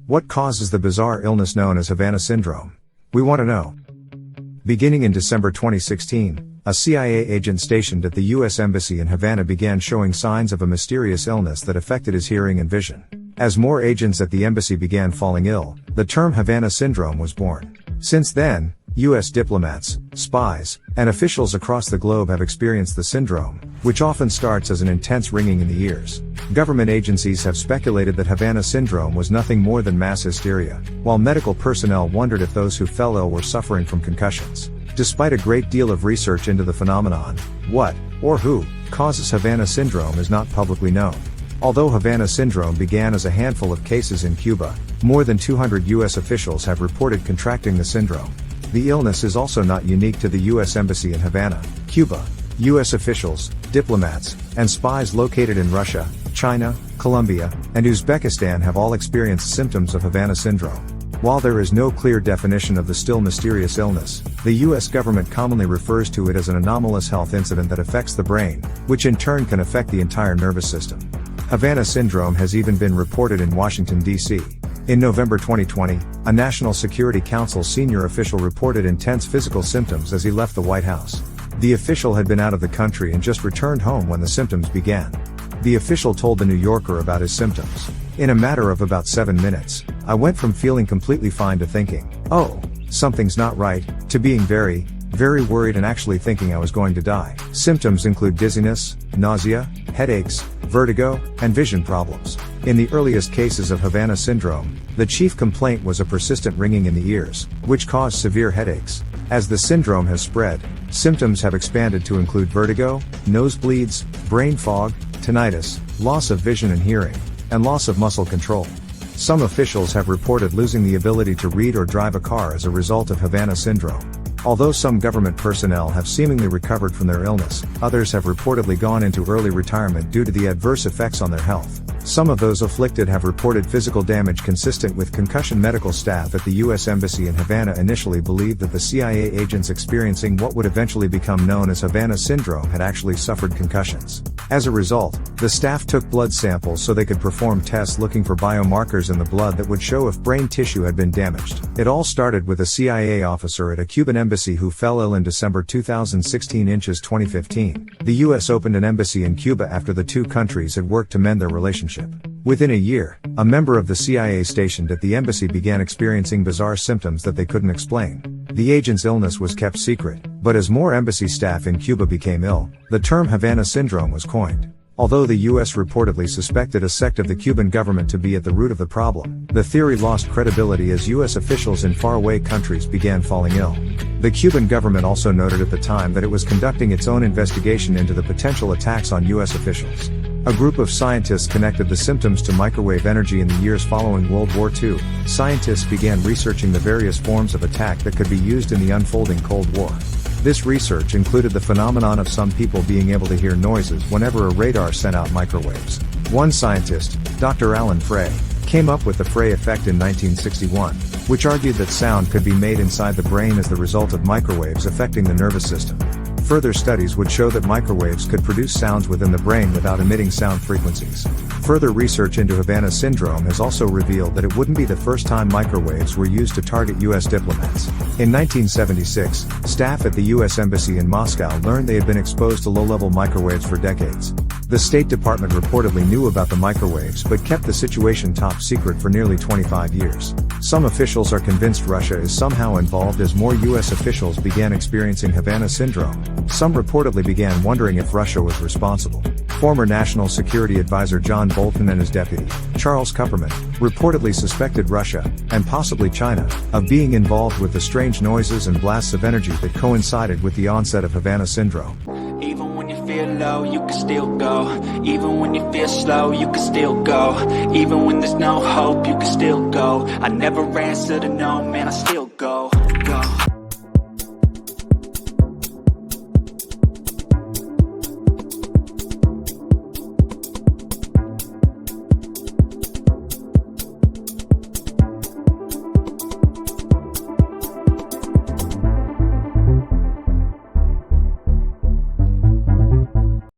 What causes the bizarre illness known as Havana Syndrome? We want to know. Beginning in December 2016, a CIA agent stationed at the U.S. Embassy in Havana began showing signs of a mysterious illness that affected his hearing and vision. As more agents at the embassy began falling ill, the term Havana Syndrome was born. Since then, U.S. diplomats, spies, and officials across the globe have experienced the syndrome, which often starts as an intense ringing in the ears. Government agencies have speculated that Havana Syndrome was nothing more than mass hysteria, while medical personnel wondered if those who fell ill were suffering from concussions. Despite a great deal of research into the phenomenon, what, or who, causes Havana Syndrome is not publicly known. Although Havana Syndrome began as a handful of cases in Cuba, more than 200 U.S. officials have reported contracting the syndrome. The illness is also not unique to the U.S. Embassy in Havana, Cuba. U.S. officials, diplomats, and spies located in Russia, China, Colombia, and Uzbekistan have all experienced symptoms of Havana Syndrome. While there is no clear definition of the still mysterious illness, the U.S. government commonly refers to it as an anomalous health incident that affects the brain, which in turn can affect the entire nervous system. Havana Syndrome has even been reported in Washington, D.C. In November 2020, a National Security Council senior official reported intense physical symptoms as he left the White House. The official had been out of the country and just returned home when the symptoms began. The official told The New Yorker about his symptoms. In a matter of about 7 minutes, I went from feeling completely fine to thinking, oh, something's not right, to being very, very worried and actually thinking I was going to die. Symptoms include dizziness, nausea, headaches, vertigo, and vision problems. In the earliest cases of Havana Syndrome, the chief complaint was a persistent ringing in the ears, which caused severe headaches. As the syndrome has spread, symptoms have expanded to include vertigo, nosebleeds, brain fog, tinnitus, loss of vision and hearing, and loss of muscle control. Some officials have reported losing the ability to read or drive a car as a result of Havana Syndrome. Although some government personnel have seemingly recovered from their illness, others have reportedly gone into early retirement due to the adverse effects on their health. Some of those afflicted have reported physical damage consistent with concussion. Medical staff at the U.S. Embassy in Havana initially believed that the CIA agents experiencing what would eventually become known as Havana Syndrome had actually suffered concussions. As a result, the staff took blood samples so they could perform tests looking for biomarkers in the blood that would show if brain tissue had been damaged. It all started with a CIA officer at a Cuban embassy who fell ill in December 2016. In 2015, the U.S. opened an embassy in Cuba after the two countries had worked to mend their relationship. Within a year, a member of the CIA stationed at the embassy began experiencing bizarre symptoms that they couldn't explain. The agent's illness was kept secret, but as more embassy staff in Cuba became ill, the term Havana Syndrome was coined. Although the U.S. reportedly suspected a sect of the Cuban government to be at the root of the problem, the theory lost credibility as U.S. officials in faraway countries began falling ill. The Cuban government also noted at the time that it was conducting its own investigation into the potential attacks on U.S. officials. A group of scientists connected the symptoms to microwave energy. In the years following World War II, scientists began researching the various forms of attack that could be used in the unfolding Cold War. This research included the phenomenon of some people being able to hear noises whenever a radar sent out microwaves. One scientist, Dr. Alan Frey, came up with the Frey effect in 1961, which argued that sound could be made inside the brain as the result of microwaves affecting the nervous system. Further studies would show that microwaves could produce sounds within the brain without emitting sound frequencies. Further research into Havana Syndrome has also revealed that it wouldn't be the first time microwaves were used to target U.S. diplomats. In 1976, staff at the U.S. Embassy in Moscow learned they had been exposed to low-level microwaves for decades. The State Department reportedly knew about the microwaves but kept the situation top secret for nearly 25 years. Some officials are convinced Russia is somehow involved as more U.S. officials began experiencing Havana Syndrome. Some reportedly began wondering if Russia was responsible. Former National Security Advisor John Bolton and his deputy, Charles Kupperman, reportedly suspected Russia, and possibly China, of being involved with the strange noises and blasts of energy that coincided with the onset of Havana Syndrome. Even when you feel low, you can still go. Even when you feel slow, you can still go. Even when there's no hope, you can still go. I never answer to no, man, I still go.